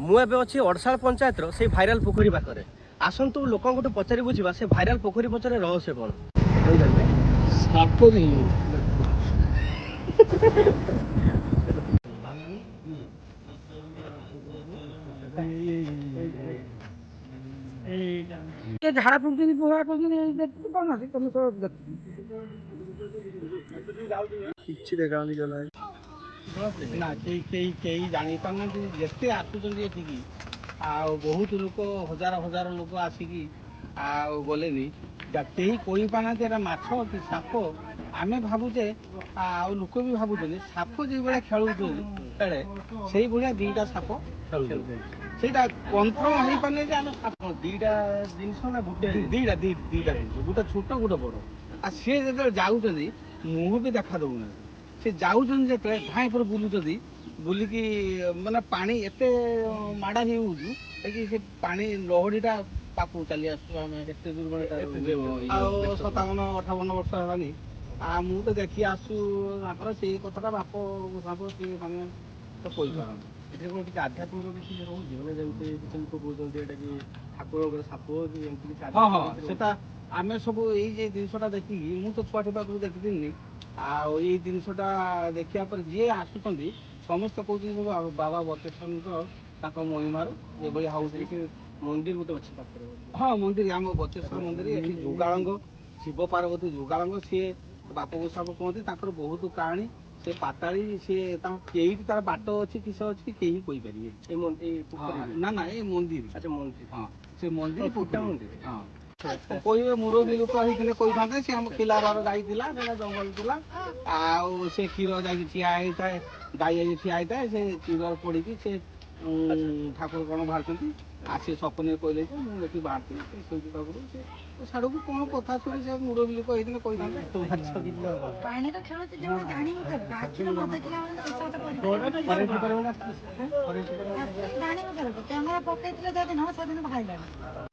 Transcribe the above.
ମୁଁ ଏବେ ଅଛି ଅଡ଼ଶାଳ ପଞ୍ଚାୟତର ସେଇ ଭାଇରାଲ ପୋଖରୀ ପାଖରେ। ଆସନ୍ତୁ ଲୋକଙ୍କଠୁ ପଚାରି ବୁଝିବା ସେ ଭାଇରାଲ ପୋଖରୀ ପଛରେ ରହସ୍ୟ କ'ଣ। ସାପ ଝାଡ଼ା ଫୁଙ୍କୁଛନ୍ତି ପୋହା କରୁଛନ୍ତି ପାଉନାହାନ୍ତି ତମେ ତ କିଛି ଦେଖାଉନି ଗଲା ନା କେହି ଜାଣିପାରୁନାହାନ୍ତି। ଯେତେ ଆସୁଛନ୍ତି ଏଠିକି ଆଉ ବହୁତ ଲୋକ ହଜାର ହଜାର ଲୋକ ଆସିକି ଆଉ ଗଲେନି କେହି କହିପାରୁନାହାନ୍ତି ଏଟା ମାଛ କି ସାପ। ଆମେ ଭାବୁଛେ ଆଉ ଲୋକ ବି ଭାବୁଛନ୍ତି ସାପ ଯେଭଳିଆ ଖେଳୁଛନ୍ତି ଖେଳେ ସେଇଭଳିଆ ଦିଟା ସାପ ଖେଳୁଛନ୍ତି। ସେଇଟା କନଫର୍ମ ହେଇପାରୁନି ଯେ ଆମେ ସାପ ଦିଟା ଜିନିଷ ନା ଗୋଟେ ଦିଟା ଜିନିଷ ଗୋଟେ ଛୋଟ ଗୋଟେ ବଡ଼। ଆଉ ସିଏ ଯେତେବେଳେ ଯାଉଛନ୍ତି ମୁହଁ ବି ଦେଖା ଦଉନାହାନ୍ତି। ସେ ଯାଉଛନ୍ତି ଯେତେବେଳେ ଧାଇଁ ଉପରେ ବୁଲୁଛନ୍ତି ବୁଲିକି ମାନେ ପାଣି ଏତେ ମାଡ଼ା ହେଇଯାଉଛୁ କି ସେ ପାଣି ଲହଡ଼ିଟା ପାଖକୁ ଚାଲି ଆସୁଛୁ। ଆମେ ଏତେ ଦୁର୍ବଳ ଆଉ 57-58 ବର୍ଷ ହେଲାନି। ଆଉ ମୁଁ ତ ଦେଖି ଆସୁ ତାଙ୍କର ସେଇ କଥାଟା ବାପ ସିଏ ମାନେ ତ କହିପାରନ୍ତି। ଏଠି କ'ଣ କିଛି ଆଧ୍ୟାତ୍ମିକ କିଛି ରହୁଛି ମାନେ ଯେମିତି କିଛି ଲୋକ କହୁଛନ୍ତି ଏଇଟା କି ଠାକୁରଙ୍କର ସାପ କି ଏମିତି କିଛି? ହଁ ସେଟା ଆମେ ସବୁ ଏଇ ଯେ ଜିନିଷଟା ଦେଖିକି ମୁଁ ତ ଛୁଆଟି ପାଖରୁ ଦେଖିଥିଲି। ଆଉ ଏଇ ଜିନିଷଟା ଦେଖିବା ପରେ ଯିଏ ଆସୁଛନ୍ତି ସମସ୍ତେ କହୁଛନ୍ତି ବାବା ବତେଶ୍ୱରଙ୍କ ତାଙ୍କ ମହିମାରୁ ଏଭଳି ହଉଛି। ମନ୍ଦିର ଗୋଟେ ଅଛି ପାଖରେ। ହଁ ମନ୍ଦିର ଆମ ବତେଶ୍ୱର ମନ୍ଦିର ଏଠି ଯୁଗାଳଙ୍କ ଶିବ ପାର୍ବତୀ ଯୁଗାଳଙ୍କ ସିଏ ବାପ ଗୋସାପ କୁହନ୍ତି। ତାଙ୍କର ବହୁତ କାହାଣୀ। ସେ ପାତାଳି ସିଏ ତାଙ୍କ କେଇଟି ତାର ବାଟ ଅଛି କିସ ଅଛି କେହି କହିପାରିବେ। ନା ଏ ମନ୍ଦିର। ଆଚ୍ଛା ମନ୍ଦିର। ହଁ ସେ ମନ୍ଦିର ଫୁଟା ମନ୍ଦିର। ହଁ କହିବେ ମୁରବୀ ଲୋକ ହେଇଥିଲେ କହିଥାନ୍ତେ। ସେ ଆମ ଖିଲାବାର ଯାଇଥିଲା ସେଟା ଜଙ୍ଗଲ ଥିଲା। ଆଉ ସେ କ୍ଷୀର ଯାଇକି ଠିଆ ହେଇଥାଏ ଗାଈ ଯାଇକି ଠିଆ ହେଇଥାଏ ସେ କ୍ଷୀର ପଡ଼ିକି ସେ ଠାକୁର କ'ଣ ବାହାରୁଛନ୍ତି। ଆଉ ସେ ସପନରେ କହିଲେ ଯେ ମୁଁ ଏଠି ବାହାରିଥିଲି ସେ ସେଇଠି ପାଖରୁ ସେ ସାଡ଼କୁ କ'ଣ କଥା ଶୁଣି ସେ ମୁରବୀ ଲୋକ ହେଇଥିଲେ କହିଥାନ୍ତେ। ପାଣିର ଖେଳ ଜାଣିବ ଆଖିରେ ନ ଦେଖିଲା କ୍ୟାମେରା ପକେଇଥିଲେ ସେଦିନ ବାହାରିଲାଣି।